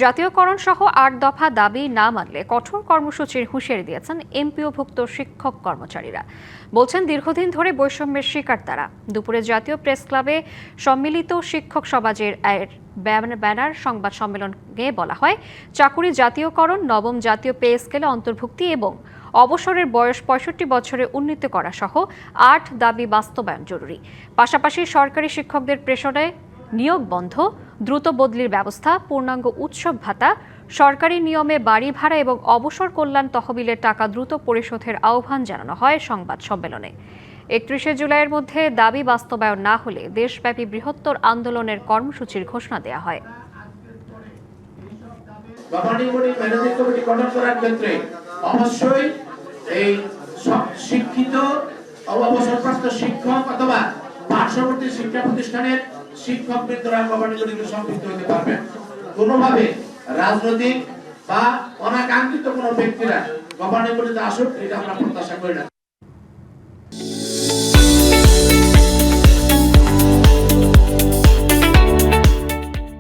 জাতীয়করণ সহ ৮ দফা দাবি না মানলে কঠোর কর্মসূচির হুঁশিয়ারি দিয়েছেন এমপিওভুক্ত শিক্ষক কর্মচারীরা। বলছেন দীর্ঘদিন ধরে বৈষম্যের শিকার তারা। দুপুরে জাতীয় প্রেস ক্লাবে সম্মিলিত শিক্ষক সমাজের ব্যানার সংবাদ সম্মেলনে বলা হয়, চাকুরি জাতীয়করণ, নবম জাতীয় পে স্কেলে অন্তর্ভুক্তি এবং অবসরের বয়স ৬৫ বছরে উন্নীত করা সহ ৮ দাবি বাস্তবায়ন জরুরি। পাশাপাশি সরকারি শিক্ষকদের প্রেষণে নিয়োগ বন্ধ, দ্রুত বদলির ব্যবস্থা, পূর্ণাঙ্গ উৎসব ভাতা, সরকারি নিয়মে বাড়ি ভাড়া এবং অবসর কল্যাণ তহবিলের টাকা দ্রুত পরিশোধের আহ্বান জানানো হয় সংবাদ সম্মেলনে। ৩১শে জুলাইয়ের মধ্যে দাবি বাস্তবায়ন না হলে দেশব্যাপী বৃহত্তর আন্দোলনের কর্মসূচির ঘোষণা দেওয়া হয়। অবশ্যই এই শিক্ষিত অবসরপ্রাপ্ত শিক্ষক অথবা পার্শ্ববর্তী শিক্ষা প্রতিষ্ঠানের শিক্ষক বৃন্দরা গভর্নিং বডিতে সম্পৃক্ত হতে পারবেন। কোনোভাবে রাজনৈতিক বা অনাকাঙ্ক্ষিত কোনো ব্যক্তিরা গভর্নিং বডিতে আসুক, এটা আমরা প্রত্যাশা করি না।